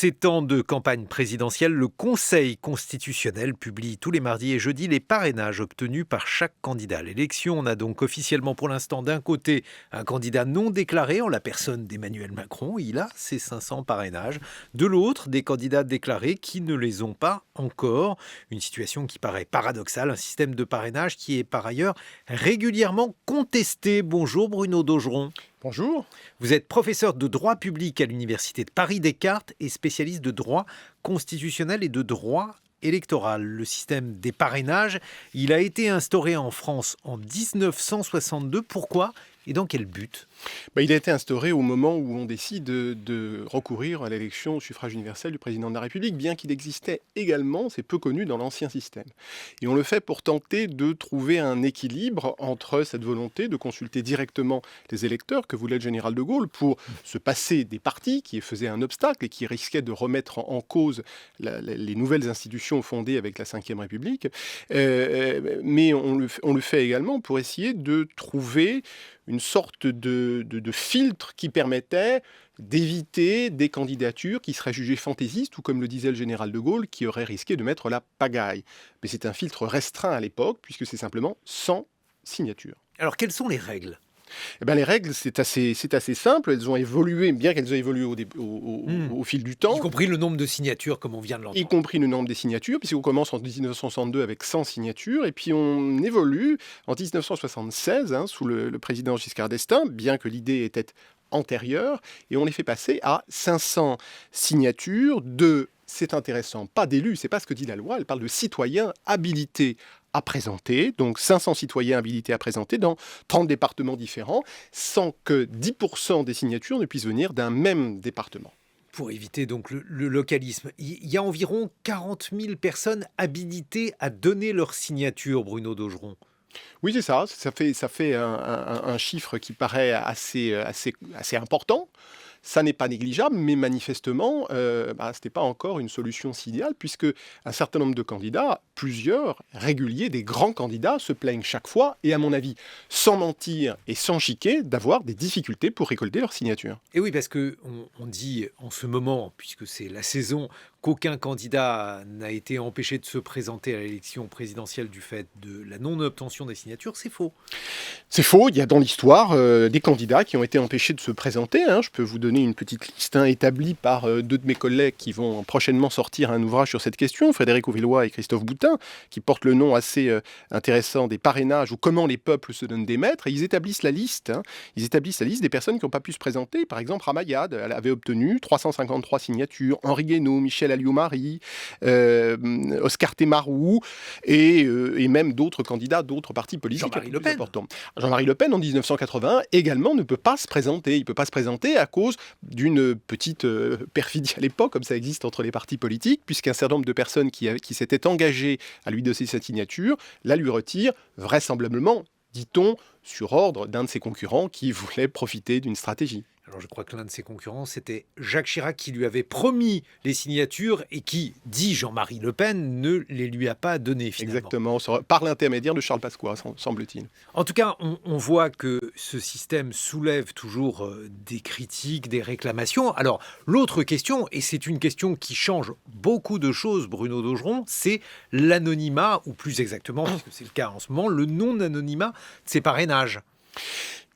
ces temps de campagne présidentielle, le Conseil constitutionnel publie tous les mardis et jeudis les parrainages obtenus par chaque candidat à l'élection. On a donc officiellement pour l'instant d'un côté un candidat non déclaré en la personne d'Emmanuel Macron. Il a ses 500 parrainages. De l'autre, des candidats déclarés qui ne les ont pas encore. Une situation qui paraît paradoxale, un système de parrainage qui est par ailleurs régulièrement contesté. Bonjour Bruno Daugeron. Bonjour. Vous êtes professeur de droit public à l'Université de Paris-Descartes et spécialiste de droit constitutionnel et de droit électoral. Le système des parrainages, il a été instauré en France en 1962. Pourquoi et dans quel but ? Il a été instauré au moment où on décide de recourir à l'élection au suffrage universel du président de la République, bien qu'il existait également, c'est peu connu, dans l'ancien système. Et on le fait pour tenter de trouver un équilibre entre cette volonté de consulter directement les électeurs que voulait le général de Gaulle pour se passer des partis qui faisaient un obstacle et qui risquaient de remettre en cause les nouvelles institutions fondées avec la Ve République. Mais on le fait également pour essayer de trouver une sorte de filtre qui permettait d'éviter des candidatures qui seraient jugées fantaisistes ou, comme le disait le général de Gaulle, qui auraient risqué de mettre la pagaille. Mais c'est un filtre restreint à l'époque, puisque c'est simplement 100 signatures. Alors quelles sont les règles ? Les règles, c'est assez simple. Elles ont évolué, bien qu'elles aient évolué au fil du temps. Y compris le nombre de signatures, comme on vient de l'entendre. Y compris le nombre des signatures, puisqu'on commence en 1962 avec 100 signatures, et puis on évolue en 1976, sous le président Giscard d'Estaing, bien que l'idée était antérieure, et on les fait passer à 500 signatures c'est intéressant, pas d'élus, c'est pas ce que dit la loi, elle parle de citoyens habilités à présenter, donc 500 citoyens habilités à présenter dans 30 départements différents, sans que 10% des signatures ne puissent venir d'un même département. Pour éviter donc le localisme, il y a environ 40 000 personnes habilitées à donner leur signature, Bruno Daugeron. Oui, c'est ça. Ça fait un chiffre qui paraît assez important. Ça n'est pas négligeable, mais manifestement, ce n'est pas encore une solution si idéale, puisque un certain nombre de candidats, plusieurs, réguliers, des grands candidats, se plaignent chaque fois, et à mon avis, sans mentir et sans chiquer, d'avoir des difficultés pour récolter leur signature. Et oui, parce qu'on dit en ce moment, puisque c'est la saison, qu'aucun candidat n'a été empêché de se présenter à l'élection présidentielle du fait de la non-obtention des signatures, c'est faux. C'est faux, il y a dans l'histoire des candidats qui ont été empêchés de se présenter. Je peux vous donner une petite liste établie par deux de mes collègues qui vont prochainement sortir un ouvrage sur cette question, Frédéric Auvillois et Christophe Boutin, qui portent le nom assez intéressant des parrainages ou comment les peuples se donnent des maîtres. Et ils établissent la liste. Ils établissent la liste des personnes qui n'ont pas pu se présenter. Par exemple, Ramayad, elle avait obtenu 353 signatures, Henri Guénaud, Michel Alliot-Marie, Oscar Temarou et même d'autres candidats, d'autres partis politiques. Jean-Marie Le Pen. Jean-Marie Le Pen, en 1981, également ne peut pas se présenter. Il ne peut pas se présenter à cause d'une petite perfidie à l'époque, comme ça existe entre les partis politiques, puisqu'un certain nombre de personnes qui s'étaient engagées à lui donner sa signature, la lui retirent, vraisemblablement, dit-on, sur ordre d'un de ses concurrents qui voulait profiter d'une stratégie. Alors je crois que l'un de ses concurrents, c'était Jacques Chirac qui lui avait promis les signatures et qui, dit Jean-Marie Le Pen, ne les lui a pas données finalement. Exactement, par l'intermédiaire de Charles Pasqua, semble-t-il. En tout cas, on voit que ce système soulève toujours des critiques, des réclamations. Alors l'autre question, et c'est une question qui change beaucoup de choses, Bruno Daugeron, c'est l'anonymat, ou plus exactement, puisque c'est le cas en ce moment, le non-anonymat de ces parrainages.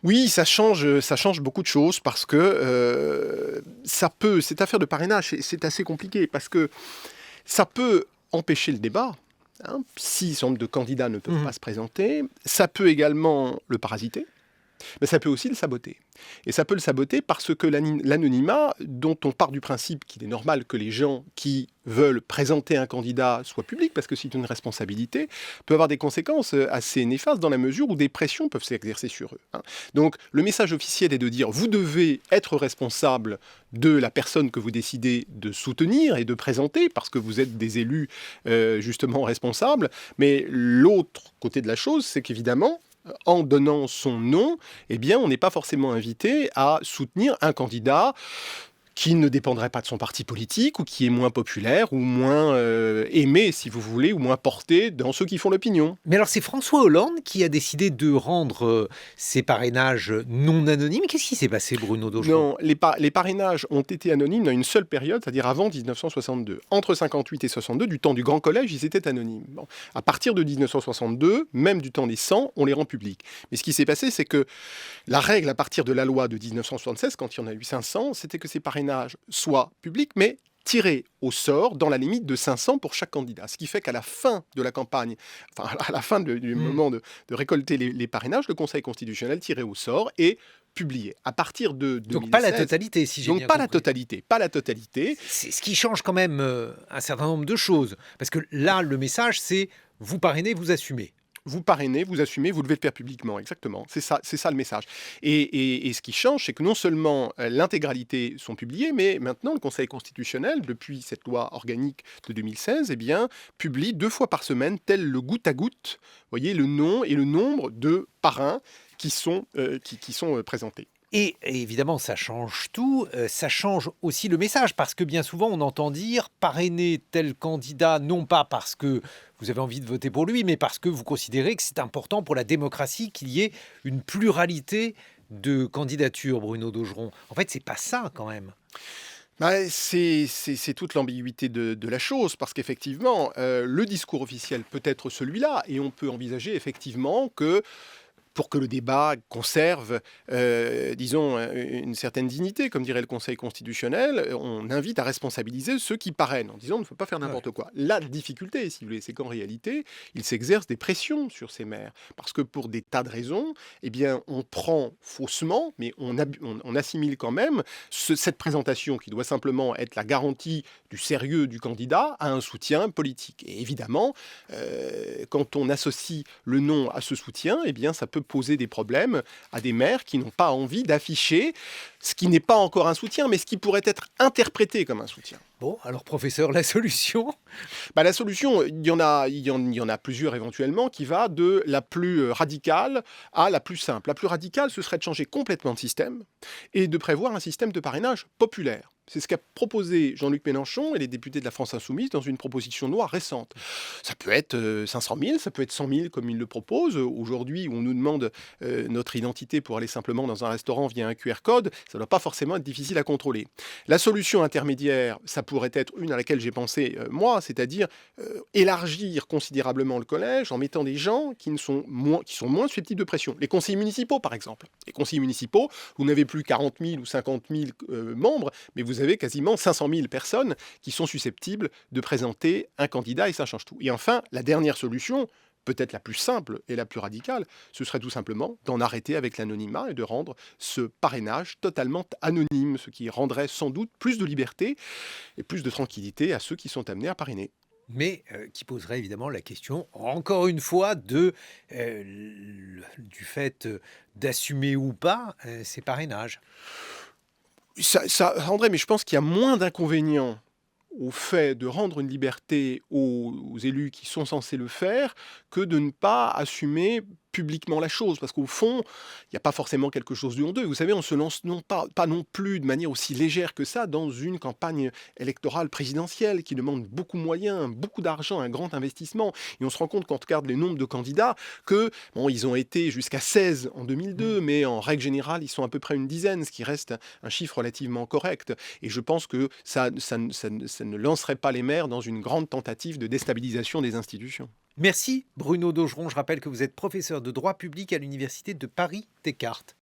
Oui, ça change beaucoup de choses parce que cette affaire de parrainage, c'est assez compliqué parce que ça peut empêcher le débat. Si un certain nombre de candidats ne peuvent pas se présenter, ça peut également le parasiter, mais ça peut aussi le saboter. Et ça peut le saboter parce que l'anonymat, dont on part du principe qu'il est normal que les gens qui veulent présenter un candidat soient publics, parce que c'est une responsabilité, peut avoir des conséquences assez néfastes dans la mesure où des pressions peuvent s'exercer sur eux. Donc le message officiel est de dire « vous devez être responsable de la personne que vous décidez de soutenir et de présenter, parce que vous êtes des élus justement responsables ». Mais l'autre côté de la chose, c'est qu'évidemment, en donnant son nom, on n'est pas forcément invité à soutenir un candidat qui ne dépendrait pas de son parti politique ou qui est moins populaire ou moins aimé, si vous voulez, ou moins porté dans ceux qui font l'opinion. Mais alors c'est François Hollande qui a décidé de rendre ces parrainages non anonymes. Qu'est-ce qui s'est passé, Bruno Daugeron? Non, les parrainages ont été anonymes dans une seule période, c'est-à-dire avant 1962. Entre 58 et 62, du temps du Grand Collège, ils étaient anonymes. Bon. À partir de 1962, même du temps des 100, on les rend publics. Mais ce qui s'est passé, c'est que la règle à partir de la loi de 1976, quand il y en a eu 500, c'était que ces parrainages soient publics, mais tirés au sort dans la limite de 500 pour chaque candidat. Ce qui fait qu'à la fin de la campagne, enfin à la fin du moment de récolter les parrainages, le Conseil constitutionnel tirait au sort et publié. À partir de 2016, Donc pas la totalité, si j'ai bien donc pas la compris. totalité, pas la totalité. C'est ce qui change quand même un certain nombre de choses. Parce que là, le message, c'est vous parrainez, vous assumez. Vous parrainez, vous assumez, vous devez le faire publiquement, exactement. C'est ça le message. Et ce qui change, c'est que non seulement l'intégralité sont publiées, mais maintenant le Conseil constitutionnel, depuis cette loi organique de 2016, eh bien, publie 2 fois par semaine, tel le goutte à goutte, voyez, le nom et le nombre de parrains qui sont présentés. Et évidemment, ça change tout. Ça change aussi le message, parce que bien souvent, on entend dire parrainer tel candidat, non pas parce que vous avez envie de voter pour lui, mais parce que vous considérez que c'est important pour la démocratie qu'il y ait une pluralité de candidatures, Bruno Daugeron. En fait, c'est pas ça quand même. Bah, c'est toute l'ambiguïté de la chose, parce qu'effectivement, le discours officiel peut être celui-là, et on peut envisager effectivement que pour que le débat conserve, disons, une certaine dignité, comme dirait le Conseil constitutionnel, on invite à responsabiliser ceux qui parrainent, en disant on ne faut pas faire n'importe quoi. La difficulté, si vous voulez, c'est qu'en réalité, il s'exerce des pressions sur ces maires, parce que pour des tas de raisons, eh bien, on prend faussement, mais on assimile quand même cette présentation qui doit simplement être la garantie du sérieux du candidat à un soutien politique. Et évidemment, quand on associe le nom à ce soutien, eh bien, ça peut poser des problèmes à des maires qui n'ont pas envie d'afficher ce qui n'est pas encore un soutien, mais ce qui pourrait être interprété comme un soutien. Bon, alors professeur, la solution? La solution, il y en a plusieurs éventuellement, qui va de la plus radicale à la plus simple. La plus radicale, ce serait de changer complètement de système et de prévoir un système de parrainage populaire. C'est ce qu'a proposé Jean-Luc Mélenchon et les députés de la France Insoumise dans une proposition de loi récente. Ça peut être 500 000, ça peut être 100 000 comme ils le proposent. Aujourd'hui, on nous demande notre identité pour aller simplement dans un restaurant via un QR code, ça ne doit pas forcément être difficile à contrôler. La solution intermédiaire, ça pourrait être une à laquelle j'ai pensé moi, c'est-à-dire élargir considérablement le collège en mettant des gens qui sont moins susceptibles de pression. Les conseillers municipaux, par exemple. Les conseillers municipaux, vous n'avez plus 40 000 ou 50 000 membres, mais vous avez quasiment 500 000 personnes qui sont susceptibles de présenter un candidat et ça change tout. Et enfin, la dernière solution, peut-être la plus simple et la plus radicale, ce serait tout simplement d'en arrêter avec l'anonymat et de rendre ce parrainage totalement anonyme, ce qui rendrait sans doute plus de liberté et plus de tranquillité à ceux qui sont amenés à parrainer. Mais qui poserait évidemment la question, encore une fois, du fait d'assumer ou pas ces parrainages. André, mais je pense qu'il y a moins d'inconvénients au fait de rendre une liberté aux élus qui sont censés le faire que de ne pas assumer publiquement la chose. Parce qu'au fond, il n'y a pas forcément quelque chose de honteux. Vous savez, on se lance pas non plus de manière aussi légère que ça dans une campagne électorale présidentielle qui demande beaucoup de moyens, beaucoup d'argent, un grand investissement. Et on se rend compte quand on regarde les nombres de candidats que, bon, ils ont été jusqu'à 16 en 2002, mais en règle générale, ils sont à peu près une dizaine, ce qui reste un chiffre relativement correct. Et je pense que ça ne lancerait pas les maires dans une grande tentative de déstabilisation des institutions. Merci Bruno Daugeron. Je rappelle que vous êtes professeur de droit public à l'Université de Paris-Descartes.